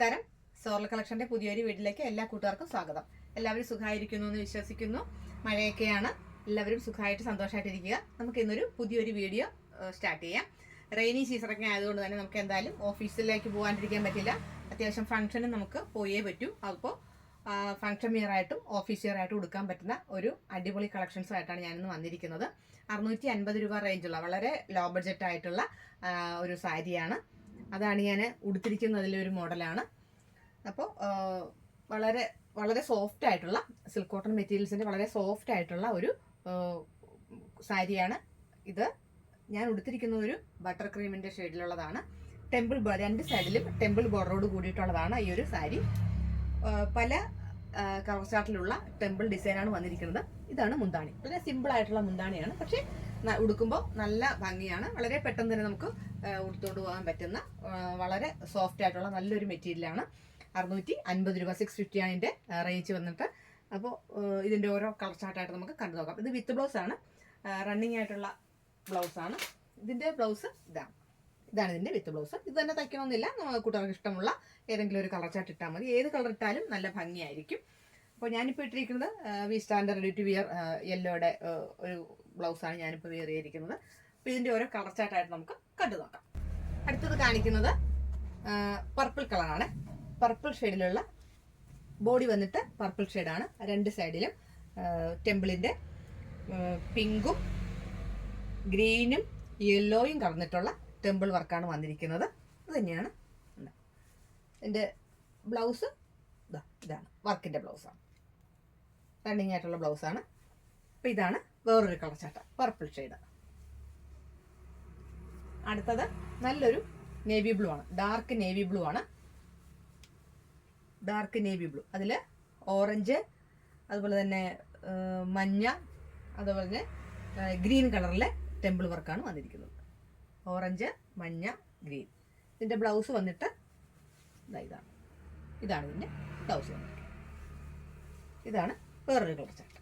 നമസ്കാരം. സോർല കളക്ഷന്റെ പുതിയൊരു വീട്ടിലേക്ക് എല്ലാ കൂട്ടുകാർക്കും സ്വാഗതം. എല്ലാവരും സുഖമായിരിക്കുന്നു എന്ന് വിശ്വസിക്കുന്നു. മഴയൊക്കെയാണ്. എല്ലാവരും സുഖമായിട്ട് സന്തോഷമായിട്ടിരിക്കുക. നമുക്ക് ഇന്നൊരു പുതിയൊരു വീഡിയോ സ്റ്റാർട്ട് ചെയ്യാം. റെയിനി സീസണൊക്കെ ആയതുകൊണ്ട് തന്നെ നമുക്ക് എന്തായാലും ഓഫീസിലേക്ക് പോകാണ്ടിരിക്കാൻ പറ്റില്ല. അത്യാവശ്യം ഫംഗ്ഷനും നമുക്ക് പോയേ പറ്റൂ. അപ്പോൾ ഫംഗ്ഷൻ വെയർ ആയിട്ടും ഓഫീസ് വെയർ ആയിട്ടും കൊടുക്കാൻ പറ്റുന്ന ഒരു അടിപൊളി കളക്ഷൻസുമായിട്ടാണ് ഞാനിന്ന് വന്നിരിക്കുന്നത്. 650 രൂപ റേഞ്ചുള്ള വളരെ ലോ ബഡ്ജറ്റ് ആയിട്ടുള്ള ഒരു സാരിയാണ്. അതാണ് ഞാൻ ഉടുത്തിരിക്കുന്നതിലെ ഒരു മോഡലാണ്. അപ്പോൾ വളരെ വളരെ സോഫ്റ്റ് ആയിട്ടുള്ള സിൽക്ക് കോട്ടൺ മെറ്റീരിയൽസിൻ്റെ വളരെ സോഫ്റ്റ് ആയിട്ടുള്ള ഒരു സാരിയാണ് ഇത്. ഞാൻ ഉടുത്തിരിക്കുന്ന ഒരു ബട്ടർ ക്രീമിൻ്റെ ഷെയ്ഡിലുള്ളതാണ്. രണ്ട് സൈഡിലും ടെമ്പിൾ ബോർഡറോട് കൂടിയിട്ടുള്ളതാണ് ഈ ഒരു സാരി. പല കളർ ചാർട്ടിലുള്ള ടെമ്പിൾ ഡിസൈനാണ് വന്നിരിക്കുന്നത്. ഇതാണ് മുന്താണി. വളരെ സിമ്പിൾ ആയിട്ടുള്ള മുന്താണിയാണ്, പക്ഷേ ഉടുക്കുമ്പോൾ നല്ല ഭംഗിയാണ്. വളരെ പെട്ടെന്ന് തന്നെ നമുക്ക് ഉടുത്തുകൊണ്ട് പോകാൻ പറ്റുന്ന വളരെ സോഫ്റ്റ് ആയിട്ടുള്ള നല്ലൊരു മെറ്റീരിയലാണ്. 650 രൂപ, 650 ആണ് ഇതിൻ്റെ റേഞ്ച് വന്നിട്ട്. അപ്പോൾ ഇതിൻ്റെ ഓരോ കളർ ചാർട്ടായിട്ട് നമുക്ക് കണ്ടു നോക്കാം. ഇത് വിത്ത് ബ്ലൗസാണ്, റണ്ണിങ് ആയിട്ടുള്ള ബ്ലൗസാണ്. ഇതിൻ്റെ ബ്ലൗസ് ഇതാണ് ഇതിൻ്റെ വിത്ത് ബ്ലൗസ്. ഇത് തന്നെ തയ്ക്കണമെന്നില്ല, കൂട്ടുകാർക്ക് ഇഷ്ടമുള്ള ഏതെങ്കിലും ഒരു കളർ ചാർട്ട് ഇട്ടാൽ മതി. ഏത് കളർ ഇട്ടാലും നല്ല ഭംഗിയായിരിക്കും. അപ്പോൾ ഞാനിപ്പോൾ ഇട്ടിരിക്കുന്നത് we stand ready to wear യെല്ലോയുടെ ഒരു ബ്ലൗസാണ് ഞാനിപ്പോൾ വെയർ ചെയ്തിരിക്കുന്നത്. അപ്പോൾ ഇതിൻ്റെ ഓരോ കളർ ചാർട്ടായിട്ട് നമുക്ക് കണ്ടു നോക്കാം. അടുത്തത് കാണിക്കുന്നത് പർപ്പിൾ കളറാണ്. പർപ്പിൾ ഷെയ്ഡിലുള്ള ബോഡി വന്നിട്ട് പർപ്പിൾ ഷെയ്ഡാണ്. രണ്ട് സൈഡിലും ടെമ്പിളിൻ്റെ പിങ്കും ഗ്രീനും യെല്ലോയും കലർന്നിട്ടുള്ള ടെമ്പിൾ വർക്കാണ് വന്നിരിക്കുന്നത്. ഇത് തന്നെയാണ് എൻ്റെ ബ്ലൗസ്. ഇതാണ് വർക്കിൻ്റെ ബ്ലൗസാണ്, റണ്ണിങ് ആയിട്ടുള്ള ബ്ലൗസാണ്. അപ്പോൾ ഇതാണ് വേറൊരു കളർ ചാട്ട, പർപ്പിൾ ഷെയ്ഡ്. അടുത്തത് നല്ലൊരു നേവി ബ്ലൂ ആണ്, ഡാർക്ക് നേവി ബ്ലൂ ആണ്. ഡാർക്ക് നേവി ബ്ലൂ, അതിൽ ഓറഞ്ച്, അതുപോലെ തന്നെ മഞ്ഞ, അതുപോലെ തന്നെ ഗ്രീൻ കളറിലെ ടെമ്പിൾ വർക്കാണ് വന്നിരിക്കുന്നത്. ഓറഞ്ച്, മഞ്ഞ, ഗ്രീൻ. ഇതിൻ്റെ ബ്ലൗസ് വന്നിട്ട് ഇതാണ് ഇതിൻ്റെ ബ്ലൗസ് വന്നിട്ട്. ഇതാണ് വേറൊരു കളർ ചാർട്ട്.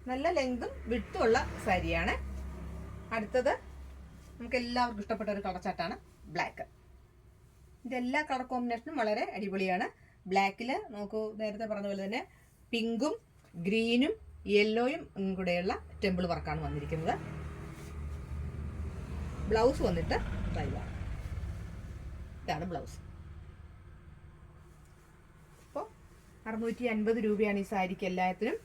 നല്ല ലെങ്തും വിഡ്ത്തും ഉള്ള സാരിയാണ്. അടുത്തത് നമുക്ക് എല്ലാവർക്കും ഇഷ്ടപ്പെട്ട ഒരു കളർ ചാർട്ടാണ് ബ്ലാക്ക്. ഇതിൻ്റെ എല്ലാ കളർ കോമ്പിനേഷനും വളരെ അടിപൊളിയാണ്. ബ്ലാക്കിൽ നമുക്ക് നേരത്തെ പറഞ്ഞ പോലെ തന്നെ പിങ്കും ഗ്രീനും യെല്ലോയും കൂടെയുള്ള ടെമ്പിൾ വർക്കാണ് വന്നിരിക്കുന്നത്. ബ്ലൗസ് വന്നിട്ട് ഇതാണ് ബ്ലൗസ്. അപ്പോൾ 650 രൂപയാണ് ഈ സാരിക്ക് എല്ലാത്തിനും.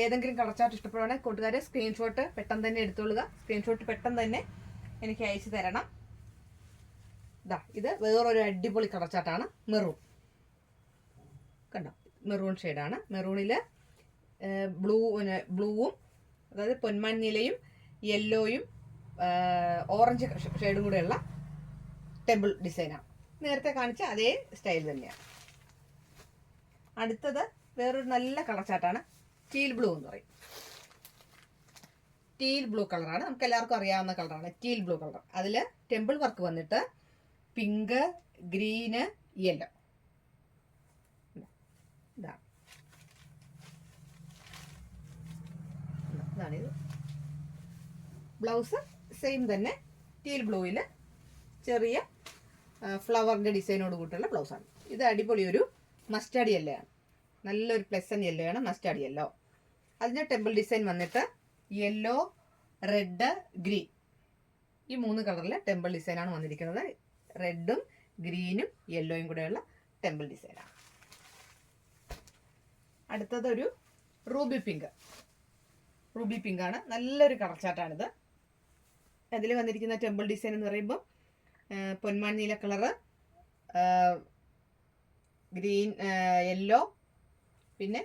ഏതെങ്കിലും കളർ ചാർട്ട് ഇഷ്ടപ്പെടുകയാണെങ്കിൽ കൂട്ടുകാരെ സ്ക്രീൻഷോട്ട് പെട്ടെന്ന് തന്നെ എടുത്തോളുക. സ്ക്രീൻഷോട്ട് പെട്ടെന്ന് തന്നെ എനിക്ക് അയച്ചു തരണം. ഇത് വേറൊരു അടിപൊളി കളർ ചാർട്ടാണ്, കണ്ടോ, മെറൂൺ ഷെയ്ഡാണ്. മെറൂണിൽ ബ്ലൂവും, അതായത് പൊന്മാൻ നീലയും യെല്ലോയും ഓറഞ്ച് ഷെയ്ഡും കൂടെയുള്ള ടെമ്പിൾ ഡിസൈനാണ്. നേരത്തെ കാണിച്ച അതേ സ്റ്റൈൽ തന്നെയാണ്. അടുത്തത് വേറൊരു നല്ല കളർ ചാർട്ടാണ്, ടീൽ ബ്ലൂ എന്ന് പറയും. ടീൽ ബ്ലൂ കളറാണ്, നമുക്ക് എല്ലാവർക്കും അറിയാവുന്ന കളറാണ് ടീൽ ബ്ലൂ കളർ. അതിൽ ടെമ്പിൾ വർക്ക് വന്നിട്ട് പിങ്ക്, ഗ്രീന്, യെല്ലോ. ഇതാണിത്. ബ്ലൗസ് സെയിം തന്നെ ടീൽ ബ്ലൂവിൽ ചെറിയ ഫ്ലവറിൻ്റെ ഡിസൈനോട് കൂട്ടുള്ള ബ്ലൗസാണ്. ഇത് അടിപൊളി ഒരു മസ്റ്റാർഡ് യെല്ലോ ആണ്, നല്ലൊരു പ്ലസന്റ് യെല്ലോ ആണ്, മസ്റ്റാർഡ് യെല്ലോ. അതിൻ്റെ ടെമ്പിൾ ഡിസൈൻ വന്നിട്ട് യെല്ലോ, റെഡ്, ഗ്രീൻ, ഈ 3 കളറിലെ ടെമ്പിൾ ഡിസൈനാണ് വന്നിരിക്കുന്നത്. റെഡും ഗ്രീനും യെല്ലോയും കൂടെയുള്ള ടെമ്പിൾ ഡിസൈനാണ്. അടുത്തതൊരു റൂബി പിങ്ക് ആണ്. നല്ലൊരു കളർ ചാർട്ടാണിത്. അതിൽ വന്നിരിക്കുന്ന ടെമ്പിൾ ഡിസൈൻ എന്ന് പറയുമ്പോൾ പൊന്മാൻ നീല കളറ്, ഗ്രീൻ, യെല്ലോ, പിന്നെ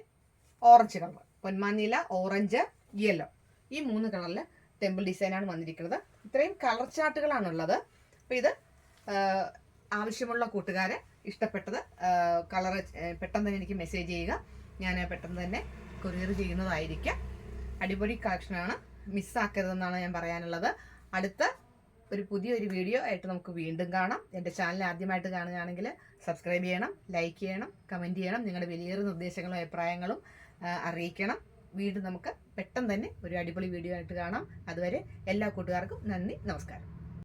ഓറഞ്ച് കളർ. പൊന്മാൻ നീല, ഓറഞ്ച്, യെല്ലോ, ഈ 3 കളറിൽ ടെമ്പിൾ ഡിസൈനാണ് വന്നിരിക്കുന്നത്. ഇത്രയും കളർ ചാർട്ടുകളാണുള്ളത്. അപ്പോൾ ഇത് ആവശ്യമുള്ള കൂട്ടുകാരെ ഇഷ്ടപ്പെട്ടത് കളർ പെട്ടെന്ന് തന്നെ എനിക്ക് മെസ്സേജ് ചെയ്യുക. ഞാൻ പെട്ടെന്ന് തന്നെ കൊറിയർ ചെയ്യുന്നതായിരിക്കാം. അടിപൊളി കളക്ഷനാണ്, മിസ്സാക്കരുതെന്നാണ് ഞാൻ പറയാനുള്ളത്. അടുത്ത ഒരു പുതിയൊരു വീഡിയോ ആയിട്ട് നമുക്ക് വീണ്ടും കാണാം. എൻ്റെ ചാനൽ ആദ്യമായിട്ട് കാണുകയാണെങ്കിൽ സബ്സ്ക്രൈബ് ചെയ്യണം, ലൈക്ക് ചെയ്യണം, കമൻറ്റ് ചെയ്യണം. നിങ്ങളുടെ വലിയൊരു നിർദ്ദേശങ്ങളും അഭിപ്രായങ്ങളും അറിയിക്കണം. വീണ്ടും നമുക്ക് പെട്ടെന്ന് തന്നെ ഒരു അടിപൊളി വീഡിയോ ആയിട്ട് കാണാം. അതുവരെ എല്ലാ കൂട്ടുകാർക്കും നന്ദി, നമസ്കാരം.